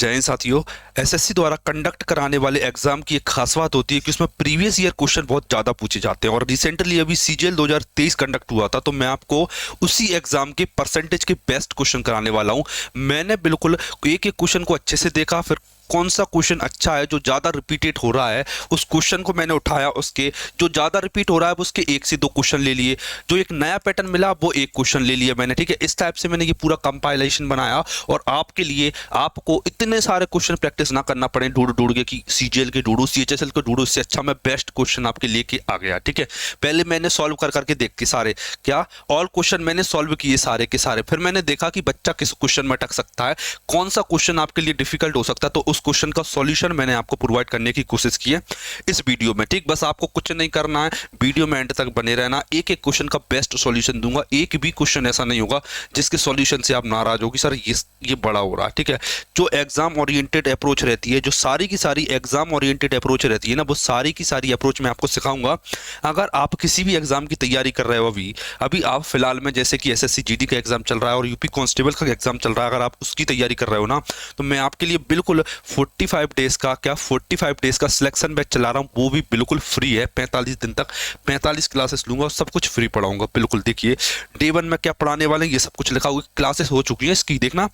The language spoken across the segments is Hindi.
जय हिंद साथियों। एसएससी द्वारा कंडक्ट कराने वाले एग्जाम की एक खास बात होती है कि उसमें प्रीवियस ईयर क्वेश्चन बहुत ज़्यादा पूछे जाते हैं। और रिसेंटली अभी सीजीएल 2023 कंडक्ट हुआ था, तो मैं आपको उसी एग्जाम के परसेंटेज के बेस्ट क्वेश्चन कराने वाला हूं। मैंने बिल्कुल एक एक क्वेश्चन को अच्छे से देखा, फिर कौन सा क्वेश्चन अच्छा है जो ज़्यादा रिपीटेड हो रहा है उस क्वेश्चन को मैंने उठाया, उसके जो ज़्यादा रिपीट हो रहा है उसके एक से दो क्वेश्चन ले लिए, जो एक नया पैटर्न मिला वो एक क्वेश्चन ले लिया मैंने। ठीक है, इस टाइप से मैंने ये पूरा कंपाइलेशन बनाया और आपके लिए आपको इतने सारे क्वेश्चन प्रैक्टिस ना करना पड़े ढूंढ ढूंढ के कि सीजीएल के ढूंढू सीएचएसएल के ढूंढू, इससे अच्छा मैं बेस्ट क्वेश्चन आपके लेके आ गया। ठीक है, पहले मैंने सॉल्व कर करके देख के सारे क्या ऑल क्वेश्चन मैंने सॉल्व किए सारे के सारे, फिर मैंने देखा कि बच्चा किस क्वेश्चन में अटक सकता है, कौन सा क्वेश्चन आपके लिए डिफिकल्ट हो सकता है, तो उस क्वेश्चन का सॉल्यूशन मैंने आपको प्रोवाइड करने की कोशिश की है इस वीडियो में। ठीक, बस आपको कुछ नहीं करना है, वीडियो में एंड तक बने रहना। एक एक क्वेश्चन का बेस्ट सॉल्यूशन दूंगा, एक भी क्वेश्चन ऐसा नहीं होगा जिसके सॉल्यूशन से आप नाराज होगी सर ये बड़ा हो रहा है। ठीक है, जो एग्जाम ओरिएंटेड अप्रोच रहती है, जो सारी की सारी एग्जाम ओरिएंटेड अप्रोच रहती है ना, वो सारी की सारी अप्रोच मैं आपको सिखाऊंगा। अगर आप किसी भी एग्जाम की तैयारी कर रहे हो, अभी आप फिलहाल में जैसे कि एसएससी जीडी का एग्जाम चल रहा है और यूपी कांस्टेबल का एग्जाम चल रहा है, अगर आप उसकी तैयारी कर रहे हो ना, तो मैं आपके लिए बिल्कुल 45 डेज का सिलेक्शन बैच चला रहा हूँ, वो भी बिल्कुल फ्री है। 45 दिन तक 45 क्लासेस लूंगा और सब कुछ फ्री पढ़ाऊंगा। बिल्कुल देखिए डे 1 में क्या पढ़ाने वाले हैं ये सब कुछ लिखा हुआ, क्लासेस हो चुकी है इसकी, देखना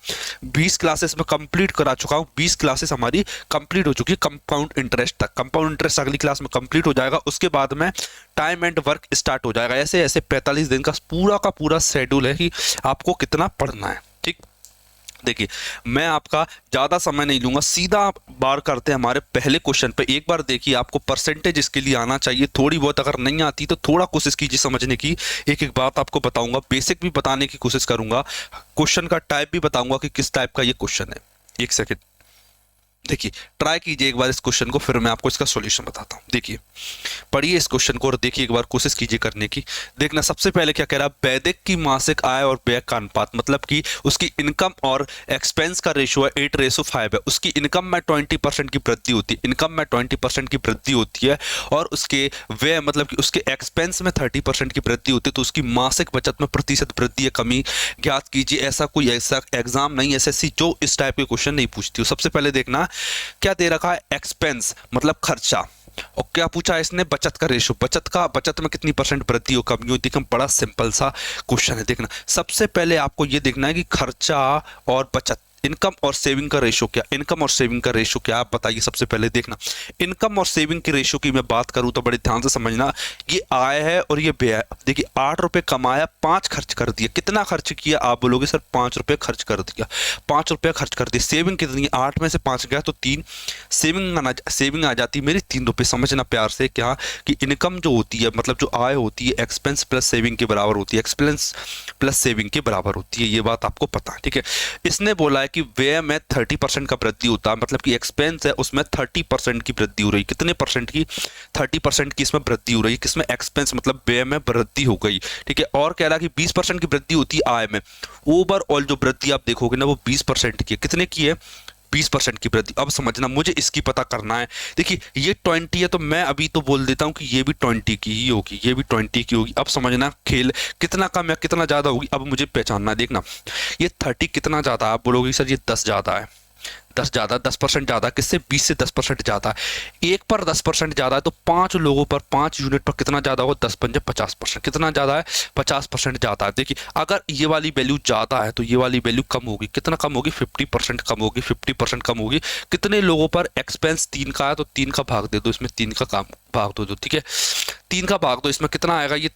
20 क्लासेस में कंप्लीट करा चुका हूँ। 20 क्लासेस हमारी कंप्लीट हो चुकी है कंपाउंड इंटरेस्ट तक। कंपाउंड इंटरेस्ट अगली क्लास में कंप्लीट हो जाएगा, उसके बाद में टाइम एंड वर्क स्टार्ट हो जाएगा। ऐसे ऐसे 45 दिन का पूरा शेड्यूल है कि आपको कितना पढ़ना है। ठीक, देखिए मैं आपका ज़्यादा समय नहीं लूंगा, सीधा बार करते हैं हमारे पहले क्वेश्चन पे। एक बार देखिए, आपको परसेंटेज इसके लिए आना चाहिए, थोड़ी बहुत अगर नहीं आती तो थोड़ा कोशिश कीजिए समझने की। एक एक बात आपको बताऊंगा, बेसिक भी बताने की कोशिश करूंगा, क्वेश्चन का टाइप भी बताऊंगा कि किस टाइप का ये क्वेश्चन है। एक सेकेंड देखिए, ट्राई कीजिए एक बार इस क्वेश्चन को, फिर मैं आपको इसका सॉल्यूशन बताता हूँ। देखिए पढ़िए इस क्वेश्चन को और देखिए एक बार कोशिश कीजिए करने की। देखना सबसे पहले क्या कह रहा है, वैदिक की मासिक आय और व्यय का अनुपात, मतलब कि उसकी इनकम और एक्सपेंस का रेशियो है 8:5 है। उसकी इनकम में 20% की वृद्धि होती है, इनकम में 20% की वृद्धि होती है और उसके व्यय मतलब कि उसके एक्सपेंस में 30% की वृद्धि होती है, तो उसकी मासिक बचत में प्रतिशत वृद्धि या कमी ज्ञात कीजिए। ऐसा कोई ऐसा एग्जाम नहीं एसएससी जो इस टाइप के क्वेश्चन नहीं पूछती हो। सबसे पहले देखना क्या दे रखा है, एक्सपेंस मतलब खर्चा, और क्या पूछा है इसने, बचत का रेशो, बचत में कितनी परसेंट वृद्धि हो कमी हो। देखो बड़ा सिंपल सा क्वेश्चन है। देखना सबसे पहले आपको ये देखना है कि खर्चा और बचत, इनकम और सेविंग का रेशो क्या, इनकम और सेविंग का रेशो क्या, आप बताइए। सबसे पहले देखना इनकम और सेविंग के रेशो की मैं बात करूं तो बड़े ध्यान से समझना, ये आय है और ये व्यय है। देखिए 8 रुपए कमाया, 5 खर्च कर दिया। कितना खर्च किया, आप बोलोगे सर 5 रुपए खर्च कर दिया, 5 रुपए खर्च कर दिया। सेविंग कितनी, 8 में से 5 गया तो 3, सेविंग आ जाती मेरी 3 रुपए। समझना प्यार से क्या कि इनकम जो होती है मतलब जो आय होती है एक्सपेंस प्लस सेविंग के बराबर होती है, एक्सपेंस प्लस सेविंग के बराबर होती है, ये बात आपको पता है। ठीक है, इसने बोला है कि व्यय में 30% का वृद्धि होता है, मतलब कि एक्सपेंस है उसमें 30% की वृद्धि हो रही है। कितने परसेंट की, 30% की इसमें वृद्धि हो रही है, किसमें, एक्सपेंस मतलब व्यय में वृद्धि हो गई। ठीक है, और कह रहा है कि 20% की वृद्धि होती है आय में। ओवरऑल जो वृद्धि आप देखोगे ना वो 20% की है। कितने की है, 20% की वृद्धि। अब समझना मुझे इसकी पता करना है। देखिए ये 20 है तो मैं अभी तो बोल देता हूं कि ये भी 20 की ही होगी, ये भी 20 की होगी। अब समझना खेल कितना कम या कितना ज्यादा होगी, अब मुझे पहचानना। देखना ये 30 कितना ज्यादा, आप बोलोगे सर ये 10 ज्यादा है, 10 ज्यादा, 10% ज्यादा, किससे, 20 से 10% ज्यादा है। एक पर 10% ज्यादा है तो 5 लोगों पर 5 यूनिट पर कितना ज्यादा होगा, 10 पंजे 50%। कितना ज्यादा है, 50% ज्यादा है। देखिए अगर ये वाली वैल्यू ज्यादा है तो ये वाली वैल्यू कम होगी। कितना कम होगी, 50% कम होगी, 50% कम होगी। कितने लोगों पर, एक्सपेंस 3 का है तो 3 का भाग दे दो, इसमें 3 का काम भाग दो। ठीक है, 3 का भाग दो, इसमें कितना आएगा, ये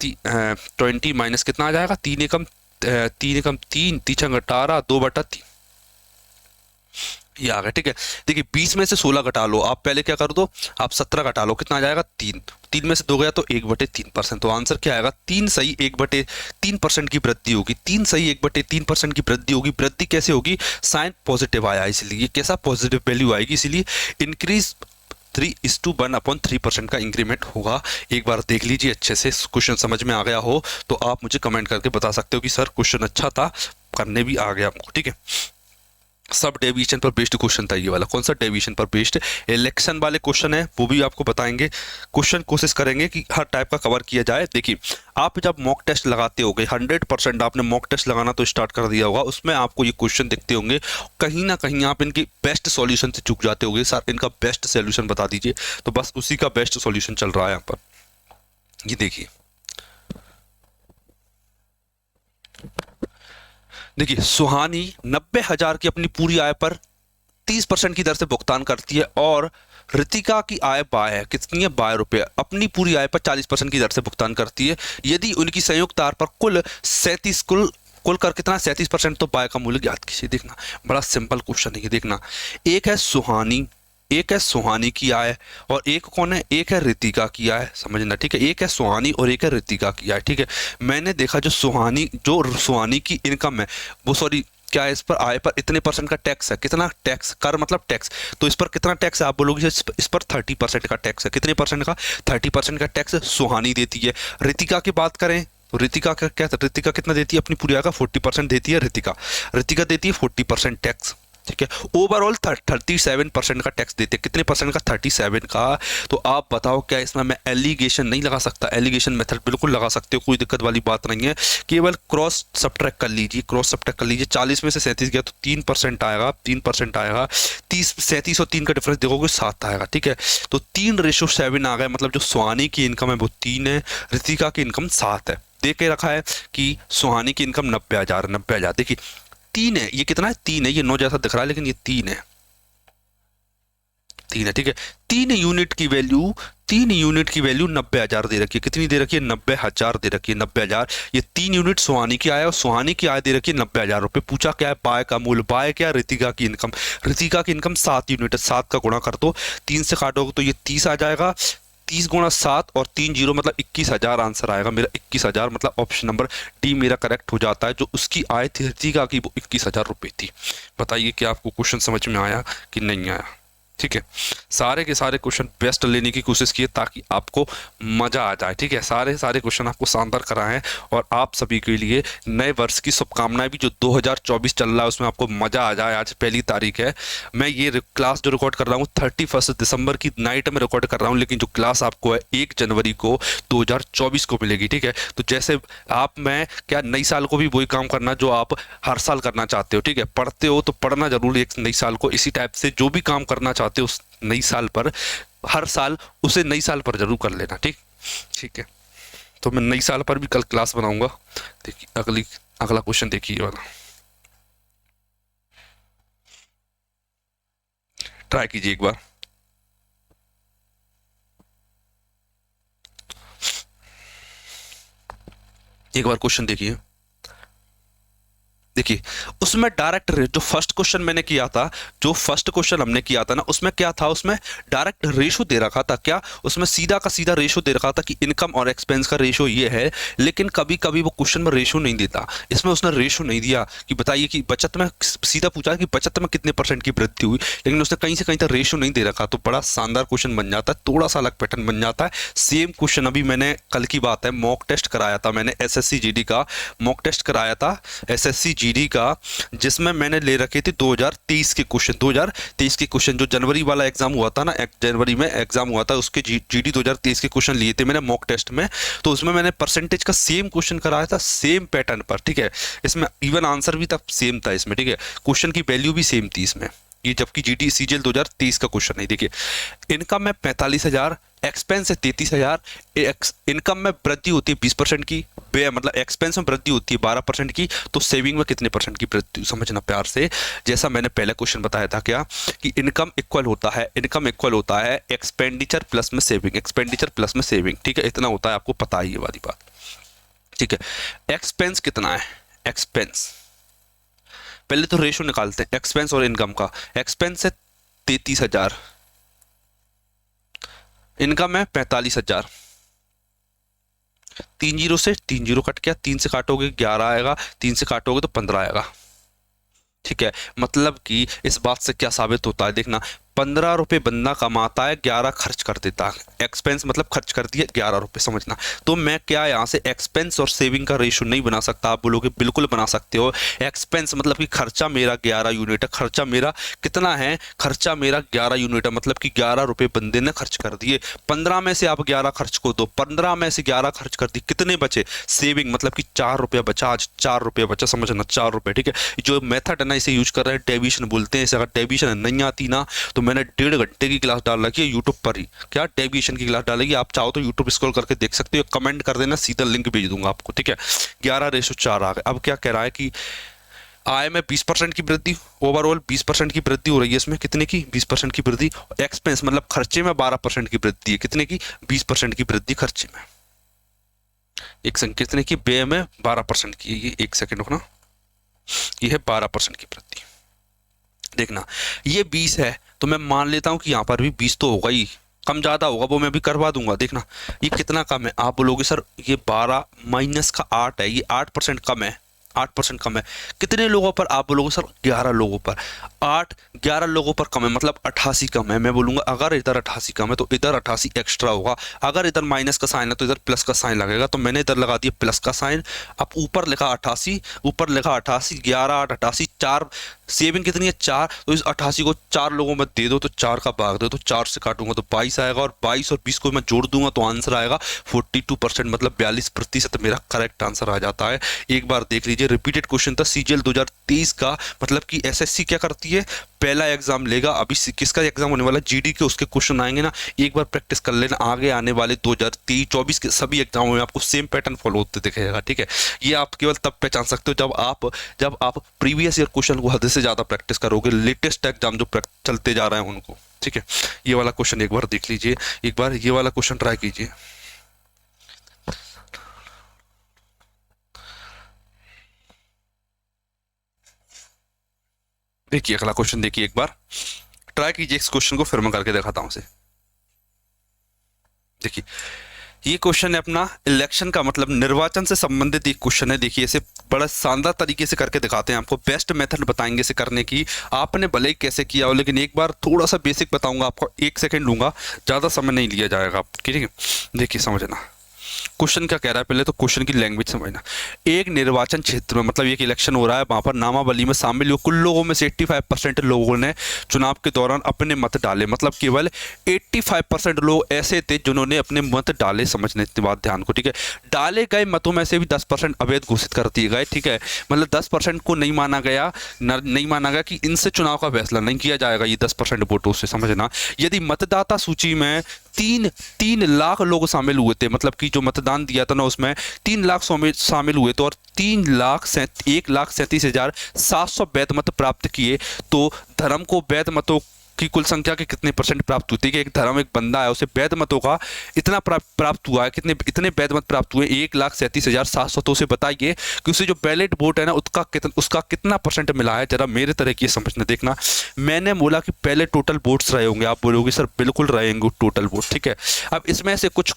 20 माइनस कितना आ जाएगा, 3 एकम 3, 3 18, 2/3 ये आ गया। ठीक है, देखिए 20 में से 16 घटा लो, आप पहले क्या कर दो, आप 17 घटा लो, कितना आ जाएगा, 3 में से 2 गया तो 1/3%। तो आंसर क्या आएगा, 3 सही 1/3% की वृद्धि होगी। 3 सही 1/3% की वृद्धि होगी। वृद्धि कैसे होगी, साइन पॉजिटिव आया इसलिए, कैसा पॉजिटिव वैल्यू आएगी, इसीलिए इंक्रीज 3:1/3% का इंक्रीमेंट होगा। एक बार देख लीजिए अच्छे से, क्वेश्चन समझ में आ गया हो तो आप मुझे कमेंट करके बता सकते हो कि सर क्वेश्चन अच्छा था, करने भी आ गया हमको। ठीक है, सब डेविएशन पर बेस्ड क्वेश्चन था ये वाला। कौन सा? डेविएशन पर बेस्ड। इलेक्शन वाले क्वेश्चन है, वो भी आपको बताएंगे। क्वेश्चन कोशिश करेंगे कि हर टाइप का कवर किया जाए। देखिए, आप जब मॉक टेस्ट लगाते होगे 100% आपने मॉक टेस्ट लगाना तो स्टार्ट कर दिया होगा, उसमें आपको ये क्वेश्चन दिखते होंगे, कहीं ना कहीं आप इनकी बेस्ट सॉल्यूशन से चूक जाते होगे। सर इनका बेस्ट सॉल्यूशन बता दीजिए, तो बस उसी का बेस्ट सॉल्यूशन चल रहा है यहाँ पर। ये देखिए, देखिए सुहानी 90,000 की अपनी पूरी आय पर 30% की दर से भुगतान करती है, और ऋतिका की आय बाय है, कितनी है? 22 रुपये, अपनी पूरी आय पर 40% की दर से भुगतान करती है। यदि उनकी संयुक्त आय पर कुल 37 कुल कर कितना? 37%, तो बाय का मूल्य ज्ञात कीजिए। देखना बड़ा सिंपल क्वेश्चन है ये। देखना, एक है सुहानी की आय, और एक कौन है? एक है ऋतिका की आय, समझना ठीक है। एक है सुहानी और एक है ऋतिका की आय, ठीक है। मैंने देखा जो सुहानी की इनकम है वो, सॉरी क्या है, इस पर आय पर इतने परसेंट का टैक्स है। कितना टैक्स? कर मतलब टैक्स, तो इस पर कितना टैक्स है? आप बोलोगे इस पर 30% का टैक्स है। कितने परसेंट का? 30% का टैक्स सुहानी देती है। ऋतिका की बात करें तो ऋतिका का क्या? ऋतिका कितना देती है? अपनी पूरी आय का 40% देती है। ऋतिका देती है 40% टैक्स, ठीक है। ओवरऑल 37% का टैक्स देते हैं। कितने परसेंट का? 37 का। तो आप बताओ क्या इसमें मैं एलिगेशन नहीं लगा सकता? एलिगेशन मेथड बिल्कुल लगा सकते हो, कोई दिक्कत वाली बात नहीं है। केवल क्रॉस सब्ट्रैक्ट कर लीजिए, 40 में से 37 गया तो 3% आएगा, 3% आएगा। 37 और 3 का डिफरेंस देखोगे 7 आएगा, ठीक है। तो 3:7 आ गया, मतलब जो सुहानी की इनकम है वो 3 है, ऋतिका की इनकम 7 है। दे के रखा है कि सुहानी की इनकम 90,000। देखिए 3 है, ये कितना है? 3 है। ये 9 जैसा दिख रहा है लेकिन ये 3 है, 3 है, ठीक है। 3 यूनिट की वैल्यू 90,000 दे रखी है। कितनी दे रखी है? 90,000 दे रखी है, 90,000। ये 3 यूनिट सुहानी की आय, और सुहानी की आय दे रखी है 90,000 रुपये। पूछा क्या है? बाय का मूल्य। बाय क्या? ऋतिका की इनकम। ऋतिका की इनकम 7 यूनिट है, 7 का गुणा कर दो, 3 से काटोगे तो ये 30 आ जाएगा। 30 गुणा 7 और 3 जीरो मतलब 21,000 आंसर आएगा मेरा। 21,000 मतलब ऑप्शन नंबर डी मेरा करेक्ट हो जाता है। जो उसकी आय थी ऋतिका की वो 21,000 रुपये थी। बताइए कि आपको क्वेश्चन समझ में आया कि नहीं आया? ठीक है, सारे के सारे क्वेश्चन बेस्ट लेने की कोशिश किए ताकि आपको मजा आ जाए, ठीक है। सारे क्वेश्चन आपको शानदार कराए हैं, और आप सभी के लिए नए वर्ष की शुभकामनाएं भी। जो 2024 चल रहा है उसमें आपको मजा आ जाए। आज पहली तारीख है, मैं ये क्लास जो रिकॉर्ड कर रहा हूँ 31 दिसंबर की नाइट में रिकॉर्ड कर रहा हूँ, लेकिन जो क्लास आपको है 1 जनवरी को 2024 को मिलेगी, ठीक है। तो जैसे मैं क्या नई साल को भी वही काम करना जो आप हर साल करना चाहते हो, ठीक है। पढ़ते हो तो पढ़ना जरूर एक नई साल को, इसी टाइप से जो भी काम करना चाहते हो उस नई साल पर, हर साल उसे नई साल पर जरूर कर लेना, ठीक है। तो मैं नई साल पर भी कल क्लास बनाऊंगा। देखिए अगला क्वेश्चन देखिए वाला, ट्राई कीजिए एक बार। एक बार क्वेश्चन देखिए। देखिए उसमें डायरेक्ट जो फर्स्ट क्वेश्चन मैंने किया था, जो फर्स्ट क्वेश्चन हमने किया था ना, उसमें क्या था? उसमें डायरेक्ट रेशो दे रखा था। क्या? उसमें सीधा का सीधा रेशो दे रखा था कि इनकम और एक्सपेंस का रेशो ये है। लेकिन कभी कभी वो क्वेश्चन में रेशो नहीं देता। इसमें उसने रेशो नहीं दिया कि बताइए कि बचत में, सीधा पूछा कि बचत में कितने परसेंट की वृद्धि हुई, लेकिन उसने कहीं से कहीं तक रेशो नहीं दे रखा। तो बड़ा शानदार क्वेश्चन बन जाता है, थोड़ा सा अलग पैटर्न बन जाता है। सेम क्वेश्चन अभी मैंने कल की बात है, मॉक टेस्ट कराया था मैंने, एसएससी जीडी का मॉक टेस्ट कराया था, एसएससी जीडी का, जिसमें मैंने ले रखे थे 2023 के क्वेश्चन। 2023 के क्वेश्चन जो जनवरी वाला एग्जाम हुआ था ना, जनवरी में एग्जाम हुआ था, उसके जीडी 2023 के क्वेश्चन लिए थे मैंने मॉक टेस्ट में। तो उसमें मैंने परसेंटेज का सेम क्वेश्चन कराया था, सेम पैटर्न पर, ठीक है। इसमें इवन आंसर भी था, सेम था इसमें, ठीक है। क्वेश्चन की वैल्यू भी सेम थी इसमें, ये जबकि जीडी सीजीएल 2023 का क्वेश्चन है। देखिए इनकम में 45,000, एक्सपेंस है 33,000। इनकम में वृद्धि होती है 20% की, मतलब एक्सपेंस में वृद्धि होती है 12% की, तो सेविंग में कितने परसेंट की वृद्धि? समझना प्यार से, जैसा मैंने पहले क्वेश्चन बताया था क्या, कि इनकम इक्वल होता है एक्सपेंडिचर प्लस में सेविंग, एक्सपेंडिचर प्लस में सेविंग, ठीक है। इतना होता है, आपको पता ही है वाली बात, ठीक है। एक्सपेंस कितना है? एक्सपेंस पहले तो रेशो निकालते हैं एक्सपेंस और इनकम का। एक्सपेंस है 33,000, इनकम है 45,000। 3 जीरो से 3 जीरो कट गया, 3 से काटोगे 11 आएगा, 3 से काटोगे तो 15 आएगा, ठीक है। मतलब कि इस बात से क्या साबित होता है? देखना ₹15 बंदा कमाता है, 11 खर्च कर देता है। एक्सपेंस मतलब खर्च कर दिए ₹11, समझना। तो मैं क्या यहाँ से एक्सपेंस और सेविंग का रेशो नहीं बना सकता? आप बोलोगे बिल्कुल बना सकते हो। एक्सपेंस मतलब कि खर्चा मेरा 11 यूनिट है, खर्चा मेरा कितना है? खर्चा मेरा 11 यूनिट है, मतलब कि ₹11 बंदे ने खर्च कर दिए। 15 में से आप 11 खर्च को दो, 15 में से 11 खर्च कर दी, कितने बचे? सेविंग मतलब कि ₹4 बचा, आज ₹4 बचा, समझना, ₹4, ठीक है। जो मेथड है ना, इसे यूज कर रहे हैं, डेविएशन बोलते हैं इसे। अगर डेविएशन नहीं आती ना तो मैंने 1.5 घंटे की क्लास डाल रखी है यूट्यूब पर ही, क्या डेविएशन की क्लास डालेगी। आप चाहो तो यूट्यूब स्क्रॉल करके देख सकते हो, कमेंट कर देना, सीधा लिंक भेज दूंगा आपको, ठीक है। 11:4 आ गए। अब क्या कह रहा है कि आय में 20% की वृद्धि, ओवरऑल 20% की वृद्धि हो रही है इसमें। कितने की? 20% की वृद्धि। एक्सपेंस मतलब खर्चे में 12% की वृद्धि है। कितने की? 20% की वृद्धि खर्चे में। एक सेकंड, कितने की? व्यय में 12% की। ये एक सेकंड रुकना, ये है 12% की वृद्धि। देखना, ये 20 है तो मैं मान लेता हूं कि यहां पर भी 20 तो होगा ही, कम ज्यादा होगा वो मैं भी करवा दूंगा। देखना ये कितना कम है? आप बोलोगे सर ये 12 माइनस का 8 है, ये 8% कम है, 8% कम है। कितने लोगों पर? आप बोलोगे सर 11 लोगों पर। 11 लोगों पर कम है, मतलब 88 कम है। मैं बोलूंगा अगर इधर 88 कम है तो इधर 88 एक्स्ट्रा होगा। अगर इधर माइनस का साइन है तो इधर प्लस का साइन लगेगा, तो मैंने इधर लगा दिया प्लस का साइन। अब ऊपर लिखा 88, ऊपर लिखा 88, 11 8 88, 4 सेविंग कितनी है? 4। तो इस 88 को 4 लोगों में दे दो तो 4 का भाग दो तो 4 से काटूंगा तो 22 आएगा, और 22 और 20 को मैं जोड़ दूंगा तो आंसर आएगा 42%, मतलब 42% मेरा करेक्ट आंसर आ जाता है। एक बार देख लीजिए, रिपीटेड क्वेश्चन था सीजीएल 2023 का, मतलब कि एसएससी क्या करती है, पहला एग्जाम लेगा। अभी किसका एग्जाम होने वाला? जीडी के, उसके क्वेश्चन आएंगे ना, एक बार प्रैक्टिस कर लेना। आगे आने वाले 2023-24 के सभी एग्जामों में आपको सेम पैटर्न फॉलो होते दिखेगा, ठीक है। ये आप केवल तब पहचान सकते हो जब आप प्रीवियस ईयर क्वेश्चन को हद से ज्यादा प्रैक्टिस करोगे, लेटेस्ट एग्जाम जो चलते जा रहे हैं उनको, ठीक है। ये वाला क्वेश्चन एक बार देख लीजिए, एक बार ये वाला क्वेश्चन ट्राई कीजिए। देखिए अगला क्वेश्चन, देखिए एक बार ट्राई कीजिए इस क्वेश्चन को, फिर मैं करके दिखाता हूं। देखिए ये क्वेश्चन है अपना इलेक्शन का, मतलब निर्वाचन से संबंधित एक क्वेश्चन है। देखिए इसे बड़ा शानदार तरीके से करके दिखाते हैं, आपको बेस्ट मेथड बताएंगे इसे करने की। आपने भले ही कैसे किया हो, लेकिन एक बार थोड़ा सा बेसिक बताऊंगा आपको, 1 सेकंड लूंगा, ज़्यादा समय नहीं लिया जाएगा, ठीक है। देखिए समझना क्वेश्चन क्या कह रहा है, पहले तो क्वेश्चन की लैंग्वेज समझना। एक निर्वाचन क्षेत्र में, मतलब एक इलेक्शन हो रहा है, वहां पर नामावली में शामिल हुए कुल लोगों में से 85% लोगों ने चुनाव के दौरान अपने मत डाले, मतलब केवल 85% लोग ऐसे थे जिन्होंने अपने मत डाले। समझने की बात ध्यान को, ठीक है। डाले गए मतों में से भी 10% अवैध घोषित कर दिए गए, ठीक है। मतलब 10% को नहीं माना गया, नहीं माना गया कि इनसे चुनाव का फैसला नहीं किया जाएगा, ये 10% वोटों से, समझना। यदि मतदाता सूची में 3 लाख लोग शामिल हुए थे, मतलब कि जो मतदान दिया था ना उसमें 3 लाख शामिल हुए, तो और 1,37,700 वैध मत प्राप्त किए, तो धर्म को वैध मतों की कुल संख्या के कितने % प्राप्त होती है? कि एक धर्म, एक बंदा है, उसे वैध मतों का इतना प्राप्त हुआ है, कितने इतने वैध मत प्राप्त हुए? 1,37,700। तो उसे बताइए कि उसे जो बैलेट वोट है ना उसका कितना % मिला है। जरा मेरे तरह की समझना। देखना मैंने बोला कि पहले टोटल वोट्स रहे होंगे, आप बोलोगे सर बिल्कुल रहेंगे टोटल वोट, ठीक है। अब इसमें से कुछ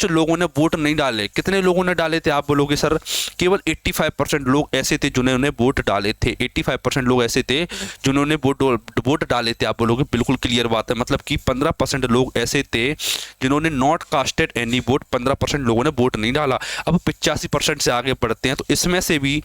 लोगों ने वोट नहीं डाले। कितने लोगों ने डाले थे? आप बोलोगे सर केवल 85% लोग ऐसे थे जिन्होंने वोट डाले थे। 85% लोग ऐसे थे जिन्होंने वोट डाले थे। आप बोलोगे बिल्कुल क्लियर बात है, मतलब कि 15% लोग ऐसे थे जिन्होंने नॉट कास्टेड एनी वोट, 15% लोगों ने वोट नहीं डाला। अब 85% से आगे बढ़ते हैं, तो इसमें से भी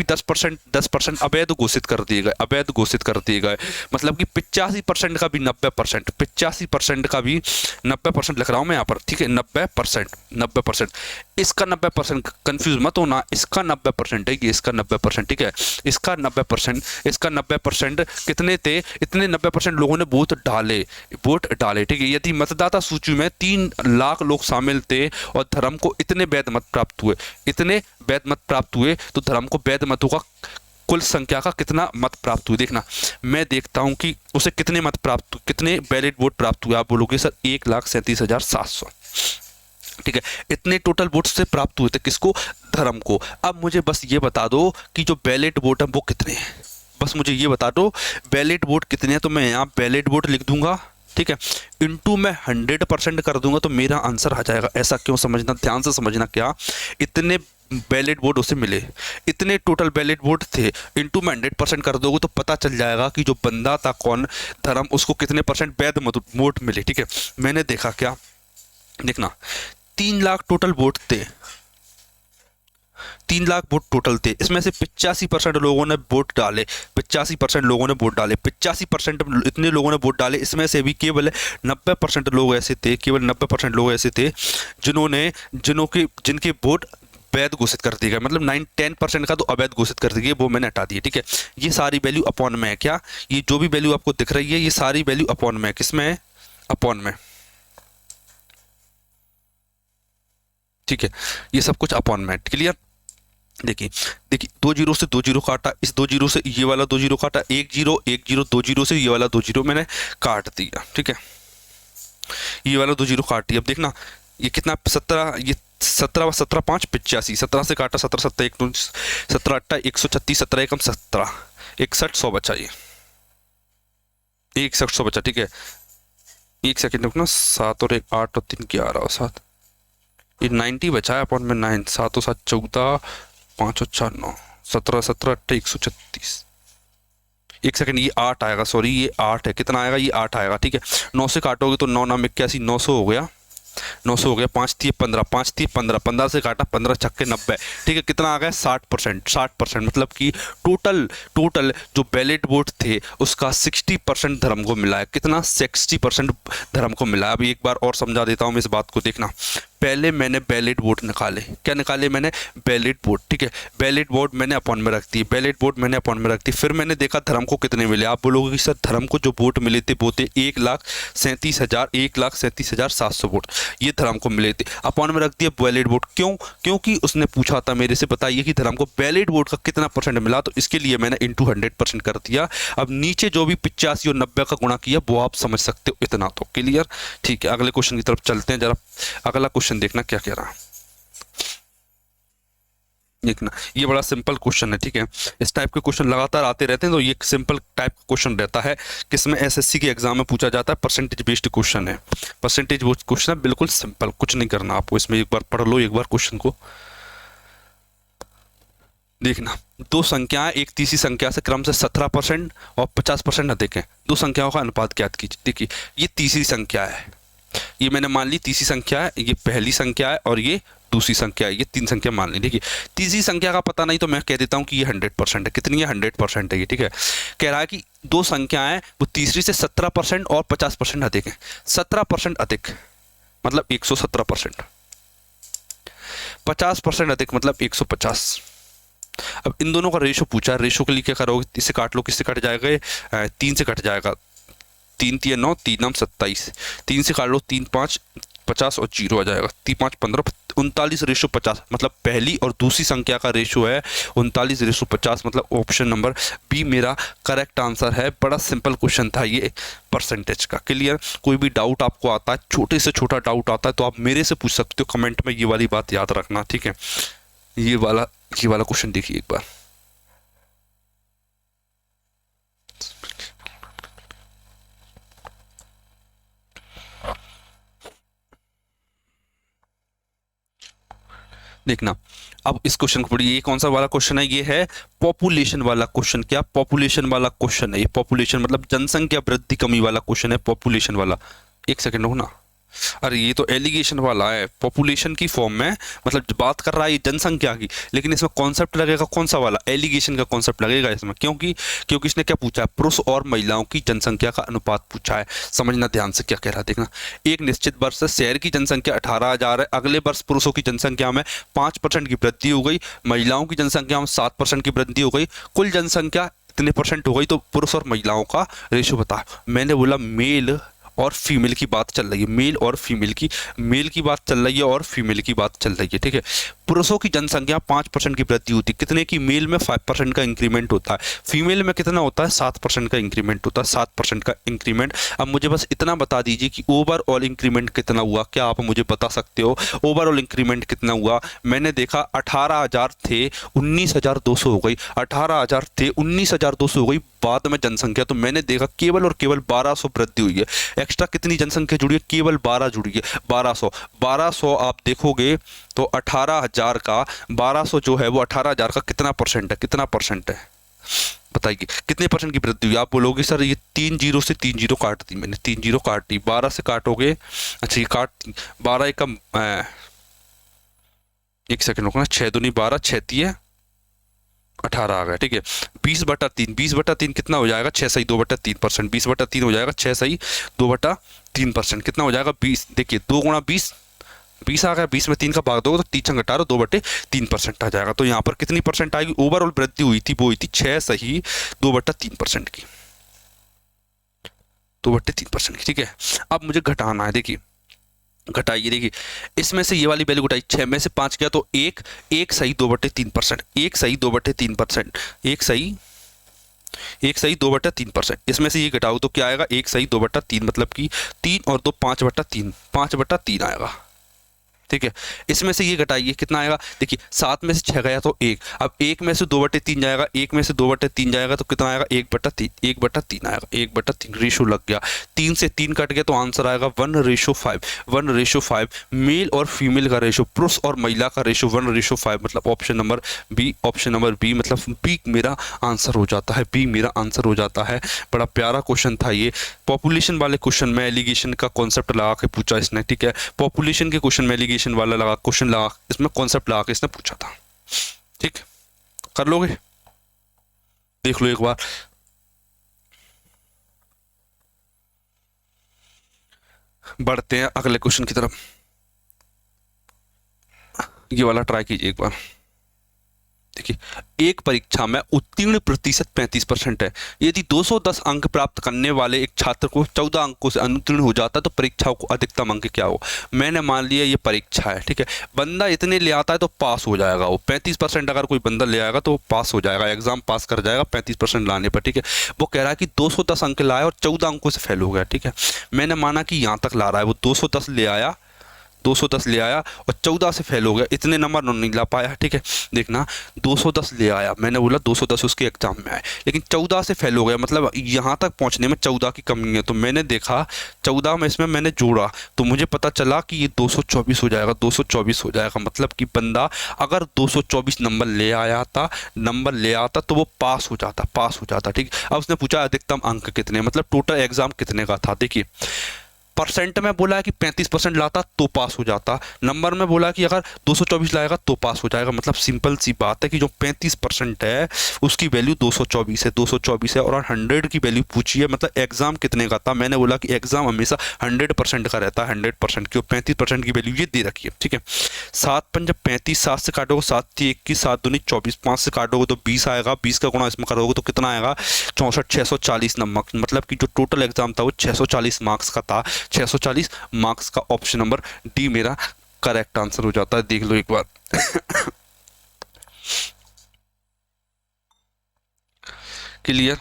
10% अवैध घोषित कर दिए गए, अवैध घोषित कर दिए गए। मतलब कि 85% का भी 90%, 85% का भी 90% लिख रहा हूं मैं यहाँ पर, ठीक है। 90%, इसका 90% कंफ्यूज मत होना, इसका 90% है, ये इसका 90%, ठीक है। इसका 90% कितने थे? इतने 90% लोगों ने वोट डाले, ठीक है। यदि मतदाता सूची में 3 लाख लोग शामिल थे और धर्म को इतने वैध मत प्राप्त हुए, तो धर्म को वैध मतों का कुल संख्या का कितना मत प्राप्त हुए? देखना मैं देखता हूं कि उसे कितने मत प्राप्त, कितने बैलेट वोट प्राप्त हुए। आप बोलोगे सर 1,37,700, ठीक है। इतने टोटल वोट से प्राप्त हुए थे, किसको? धर्म को। अब मुझे बस ये बता दो कि जो बैलेट वोट है वो कितने हैं, बस मुझे ये बता दो बैलेट वोट कितने हैं। तो मैं यहाँ बैलेट वोट लिख दूंगा, ठीक है, इनटू मैं 100% कर दूंगा तो मेरा आंसर आ जाएगा। ऐसा क्यों, समझना, ध्यान से समझना। क्या, इतने बैलेट वोट उसे मिले, इतने टोटल बैलेट वोट थे, इनटू में 100% कर दोगे तो पता चल जाएगा कि जो बंदा था कौन, धर्म, उसको कितने परसेंट वैध वोट मिले। ठीक है, मैंने देखा, क्या देखना, 3 लाख टोटल वोट थे, 3 लाख वोट टोटल थे, इसमें से 85% लोगों ने वोट डाले, 85% लोगों ने वोट डाले, 85% इतने लोगों ने वोट डाले, इसमें से भी केवल 90% लोग ऐसे थे, केवल 90% लोग ऐसे थे जिनके वोट वैध घोषित कर दिए गए, मतलब 9-10% का तो अवैध घोषित कर दिए, वो मैंने हटा दिए। ठीक है, ये सारी वैल्यू अपॉन में है। क्या, ये जो भी वैल्यू आपको दिख रही है, ये सारी वैल्यू अपॉन में है। किसमें है? अपॉन में। ठीक है, ये सब कुछ अपॉन में। क्लियर? देखिए देखिए, 2 जीरो से 2 जीरो काटा, इस 2 जीरो से ये वाला 2 जीरो काटा, 1 जीरो 1 जीरो, 2 जीरो से ये वाला 2 जीरो मैंने काट दिया। ठीक है, ये वाला 2 जीरो काट दिया। अब देखना ये कितना, 17, ये 17 17 5 85, 17 से काटा, 17 17 1 17 8 136, 17 एकम 17, 61 100 बचा, ये 61 100 बचा। ठीक है, एक सेकेंड रुकना, 7 और 1 8 और 3 11 और 7, ये 90 बचा है अपॉन में 9, 7 और 7 14, 5 और 4 9, 17 17 8 136, एक सेकंड, ये 8 आएगा, सॉरी ये 8 है, कितना आएगा, ये 8 आएगा। ठीक है, 9 से काटोगे तो 9 9 81, 900 हो गया, 900 हो गया, 5 3 15, 5 3 15, 15 से काटा, 15 छक्के 90। ठीक है, कितना आ गया, 60%, 60%, मतलब कि टोटल जो बैलेट वोट थे उसका 60% धर्म को मिला है। कितना, 60% धर्म को मिला है। अब एक बार और समझा देता हूँ मैं इस बात को। देखना, पहले मैंने बैलेट वोट निकाले, क्या निकाले मैंने, बैलेट वोट। ठीक है, बैलेट वोट मैंने अपॉन में रख दी, बैलेट वोट मैंने अपॉन में रख दी, फिर मैंने देखा धर्म को कितने मिले। आप बोलोगे कि सर धर्म को जो वोट मिले थे वो थे 1,37,700 वोट, ये धर्म को मिले थे, अपॉन में रख दिया बैलेट वोट। क्यों? क्योंकि उसने पूछा था मेरे से, बताइए कि धर्म को बैलेट वोट का कितना परसेंट मिला, तो इसके लिए मैंने इंटू 100% कर दिया। अब नीचे जो भी 85 और 90 का गुणा किया वो आप समझ सकते हो, इतना तो क्लियर। ठीक है, अगले क्वेश्चन की तरफ चलते हैं। जरा अगला क्वेश्चन देखना क्या कह रहा है। देखना, ये बड़ा सिंपल क्वेश्चन है। ठीक है, इस टाइप के क्वेश्चन लगातार आते रहते हैं, तो ये सिंपल टाइप का क्वेश्चन रहता है, किसमें एसएससी के एग्जाम में पूछा जाता है। परसेंटेज बेस्ड क्वेश्चन है, परसेंटेज बेस्ड क्वेश्चन है, बिल्कुल सिंपल, कुछ नहीं करना आपको इसमें। एक बार पढ़ लो एक बार क्वेश्चन को। देखना, दो संख्याएं एक तीसरी संख्या से क्रम से 17% और 50% अधिक है, दो संख्याओं का अनुपात ज्ञात कीजिए। देखिए, ये तीसरी संख्या है, ये मैंने मान ली तीसरी संख्या है, ये पहली संख्या है और ये दूसरी संख्या है, ये 3 संख्या मान ली। देखिए, तीसरी संख्या का पता नहीं तो मैं कह देता हूँ कि ये 100% है। कितनी है, 100% है ये। ठीक है, कह रहा है कि दो संख्याएं वो तीसरी से 17% और 50% अधिक है। 17% अधिक मतलब 117%, 50% अधिक मतलब 150। अब इन दोनों का रेशो पूछा है, रेशो के लिए क्या करोगे, इससे काट लो, किससे कट जाएगा, 3 से कट जाएगा, 3 3 9, 3 9 27, 3 से काट लो, 3 5 50 और 0 आ जाएगा, 3 5 15, 39:50, मतलब पहली और दूसरी संख्या का रेशो है 39:50, मतलब ऑप्शन नंबर बी मेरा करेक्ट आंसर है। बड़ा सिंपल क्वेश्चन था ये परसेंटेज का। क्लियर? कोई भी डाउट आपको आता है, छोटे से छोटा डाउट आता है तो आप मेरे से पूछ सकते हो कमेंट में, ये वाली बात याद रखना। ठीक है, ये वाला क्वेश्चन देखिए एक बार। देखना, अब इस क्वेश्चन को पढ़िए, ये कौन सा वाला क्वेश्चन है, ये है पॉपुलेशन वाला क्वेश्चन। क्या, पॉपुलेशन वाला क्वेश्चन है ये। पॉपुलेशन मतलब जनसंख्या वृद्धि कमी वाला क्वेश्चन है, पॉपुलेशन वाला। एक सेकंड हो ना, अरे ये तो एलिगेशन वाला है, पॉपुलेशन की फॉर्म में, मतलब बात कर रहा है जनसंख्या की, लेकिन इसमें कॉन्सेप्ट लगेगा कौन सा वाला, एलिगेशन का कॉन्सेप्ट लगेगा इसमें। क्योंकि इसने क्या पूछा है, पुरुष और महिलाओं की जनसंख्या का अनुपात पूछा है। समझना ध्यान से क्या कह रहा है। देखना, एक निश्चित वर्ष से शहर की जनसंख्या 18,000 है, अगले वर्ष पुरुषों की जनसंख्या में 5% की वृद्धि हो गई, महिलाओं की जनसंख्या में 7% की वृद्धि हो गई, कुल जनसंख्या इतने परसेंट हो गई, तो पुरुष और महिलाओं का रेशो बता। मैंने बोला मेल और फीमेल की बात चल रही है, मेल और फीमेल की, मेल की बात चल रही है और फीमेल की बात चल रही है। ठीक है, पुरुषों की जनसंख्या 5% की वृद्धि होती है, कितने की, मेल में 5% का इंक्रीमेंट होता है, फीमेल में कितना होता है, 7% का इंक्रीमेंट होता है, 7% का इंक्रीमेंट। अब मुझे बस इतना बता दीजिए कि ओवरऑल इंक्रीमेंट कितना हुआ, क्या आप मुझे बता सकते हो ओवरऑल इंक्रीमेंट कितना हुआ। मैंने देखा 18,000 थे 19,200 हो गई, 18,000 थे 19,200 हो गई बाद में जनसंख्या, तो मैंने देखा केवल और केवल 1,200 वृद्धि हुई है। एक्स्ट्रा कितनी जनसंख्या जुड़ी है, केवल 12 जुड़ी है, 1200। 1200 आप देखोगे तो 18,000 का 1200 जो है वो 18,000 का कितना परसेंट है, कितना परसेंट है बताइए, कितने परसेंट की वृद्धि हुई। आप बोलोगे सर ये 3 जीरो से 3 जीरो काट दी मैंने, 3 जीरो काट दी, 12 से काटोगे, अच्छा ये काट दी 12 एकम, एक सेकंड रुकना, 6 दूनी 12, 6 तिये 18 आ गया, ठीक है। 20/3, 20/3 कितना हो जाएगा, 6 सही 2/3%, 20/3 हो जाएगा 6 सही 2/3%, कितना हो जाएगा 20, देखिए 2 गुणा 20, 20 आ गया, 20 में 3 का भाग दोगे तो 3 घटा 2/3% आ जाएगा। तो यहाँ पर कितनी परसेंट आएगी, ओवरऑल वृद्धि हुई थी वो हुई थी 6 सही 2/3% की, 2/3% की, ठीक है। अब मुझे घटाना है, देखिए घटाइए, देखिए इसमें से ये वाली वैल्यू घटाई, 6 में से 5 गया तो 1 सही 2/3%, 1 सही 2/3%, 1 सही 2/3%, इसमें से ये घटाओ तो क्या आएगा, 1 सही 2/3, मतलब कि 3 और 2 5/3, 5/3 आएगा, ठीक है। इसमें से ये घटाइए कितना आएगा, देखिए 7 में से 6 गया तो 1, अब 1 में से 2/3 जाएगा, 1 में से 2/3 जाएगा तो कितना आएगा 1/3, 1/3 आएगा, 1/3 रेशो लग गया, 3 से 3 कट गया तो आंसर आएगा 1:5, 1:5। मेल और फीमेल का रेशो, पुरुष और महिला का रेशो 1:5, मतलब option number B, option number B, मतलब बी मेरा आंसर हो जाता है, बी मेरा आंसर हो जाता है। बड़ा प्यारा क्वेश्चन था ये, पॉपुलेशन वाले क्वेश्चन में एलिगेशन का कॉन्सेप्ट लगा के पूछा इसने, ठीक है। पॉपुलेशन के क्वेश्चन में एलिगेशन वाला लगा क्वेश्चन लगा, इसमें कॉन्सेप्ट लगा के इसने पूछा था, ठीक, कर लोगे, देख लो एक बार। बढ़ते हैं अगले क्वेश्चन की तरफ, ये वाला ट्राई कीजिए एक बार। देखिए एक परीक्षा में उत्तीर्ण प्रतिशत 35% है, यदि 210 अंक प्राप्त करने वाले एक छात्र को 14 अंकों से अनुत्तीर्ण हो जाता है तो परीक्षा को अधिकतम अंक क्या हो। मैंने मान लिया ये परीक्षा है, ठीक है, बंदा इतने ले आता है तो पास हो जाएगा वो, 35% अगर कोई बंदा ले आएगा तो पास हो जाएगा, एग्जाम पास कर जाएगा 35% लाने पर, ठीक है। वो कह रहा है कि 210 अंक लाया और 14 अंकों से फेल हो गया, ठीक है। मैंने माना कि यहाँ तक ला रहा है, वो 210 ले आया, 210 ले आया और 14 से फेल हो गया, इतने नंबर नहीं ला पाया, ठीक है। देखना 210 ले आया, मैंने बोला 210 उसके एग्जाम में आए, लेकिन 14 से फेल हो गया, मतलब यहाँ तक पहुँचने में 14 की कमी है। तो मैंने देखा 14 में इसमें मैंने जोड़ा तो मुझे पता चला कि ये 224 हो जाएगा, 224 हो जाएगा, मतलब कि बंदा अगर 224 नंबर ले आता तो वो पास हो जाता, पास हो जाता, ठीक। अब उसने पूछा अधिकतम अंक कितने, मतलब टोटल एग्जाम कितने का था। देखिए परसेंट में बोला कि 35% लाता तो पास हो जाता, नंबर में बोला कि अगर 224 लाएगा तो पास हो जाएगा, मतलब सिंपल सी बात है कि जो 35% है उसकी वैल्यू 224 है, 224 है। और 100 की वैल्यू पूछी है, मतलब एग्जाम कितने का था, मैंने बोला कि एग्जाम हमेशा 100% का रहता है, 100% की, 35% की वैल्यू ये दे रखी है, ठीक है। 7 पंजा 35, 7 से काटोगे 7 × 21, 7 दूनी 24, 5 से काटोगे तो 20 आएगा, 20 का गुणा इसमें करोगे तो कितना आएगा 64, 640 नंबर, मतलब कि जो टोटल एग्जाम था वो 640 मार्क्स का था, 640 मार्क्स का। ऑप्शन नंबर डी मेरा करेक्ट आंसर हो जाता है, देख लो एक बार। क्लियर,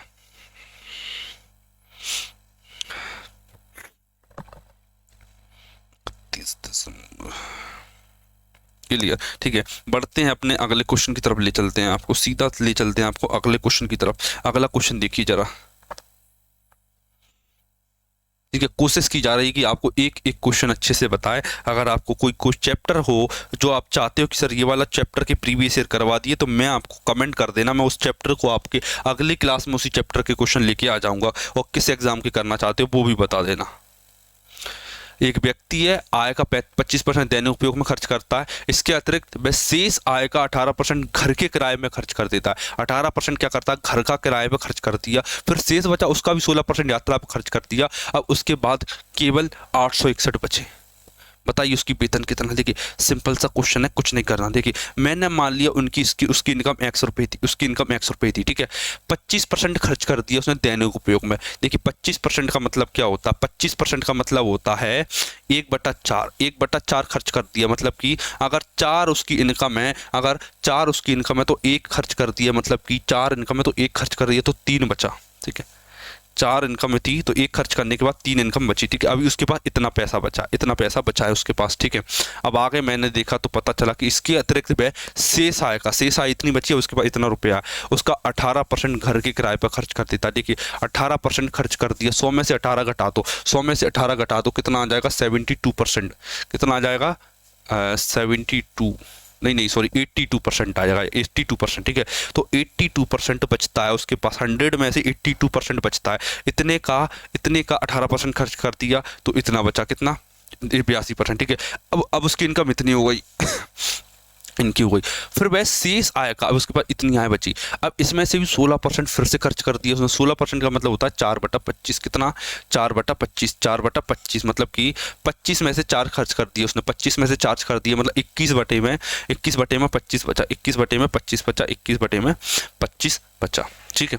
क्लियर, ठीक है। बढ़ते हैं अपने अगले क्वेश्चन की तरफ, ले चलते हैं आपको, सीधा ले चलते हैं आपको अगले क्वेश्चन की तरफ। अगला क्वेश्चन देखिए जरा, ठीक है। कोशिश की जा रही है कि आपको एक एक क्वेश्चन अच्छे से बताए। अगर आपको कोई चैप्टर हो जो आप चाहते हो कि सर ये वाला चैप्टर के प्रीवियस ईयर करवा दिए, तो मैं आपको कमेंट कर देना, मैं उस चैप्टर को आपके अगली क्लास में उसी चैप्टर के क्वेश्चन लेके आ जाऊंगा, और किस एग्जाम के करना चाहते हो वो भी बता देना। एक व्यक्ति है, आय का 25% दैनिक उपयोग में खर्च करता है, इसके अतिरिक्त वह शेष आय का 18% घर के किराए में खर्च कर देता है। 18% क्या करता है, घर का किराए में खर्च कर दिया, फिर शेष बचा उसका भी 16% यात्रा पर खर्च कर दिया। अब उसके बाद केवल 861 बचे, बताइए उसकी वेतन कितना। देखिए सिंपल सा क्वेश्चन है, कुछ नहीं करना। देखिए मैंने मान लिया उसकी इनकम 100 रुपये थी, उसकी इनकम 100 रुपये थी, ठीक है। 25% खर्च कर दिया उसने दैनिक उपयोग में। देखिए 25% का मतलब क्या होता है, 25% का मतलब होता है 1/4, 1/4 खर्च कर दिया, मतलब कि अगर 4 उसकी इनकम है, अगर 4 उसकी इनकम है तो 1 खर्च कर दिया, मतलब कि 4 इनकम है तो 1 खर्च कर दिया तो 3 बचा, ठीक है। 4 इनकम थी तो एक खर्च करने के बाद 3 इनकम बची, ठीक है। अभी उसके पास इतना पैसा बचा है उसके पास, ठीक है। अब आगे मैंने देखा तो पता चला कि इसके अतिरिक्त वह शेष आय इतनी बची है, उसके पास इतना रुपया, उसका 18% घर के किराए पर खर्च कर देता। देखिए 18% खर्च कर दिया, 100 में से 18 घटा दो, 100 में से 18 घटा दो, कितना आ जाएगा 72%, कितना आ जाएगा 72 नहीं सॉरी 82% आ जाएगा, 82%, ठीक है। तो 82% बचता है उसके पास, 100 में से 82% बचता है। इतने का 18% खर्च कर दिया तो इतना बचा, कितना 82%, ठीक है। अब उसकी इनकम इतनी हो गई इनकी हो गई, फिर वह शेष आय का, अब उसके पास इतनी आय बची। अब इसमें से भी 16% फिर से खर्च कर दिया उसने। 16% का मतलब होता है 4/25, कितना 4/25 मतलब कि 25 में से 4 खर्च कर दिए उसने, 25 में से 4 कर दिए मतलब 21 बटे में 25 बचा, 21 बटे में 25 बचा, 21 बटे में 25 बचा, ठीक है।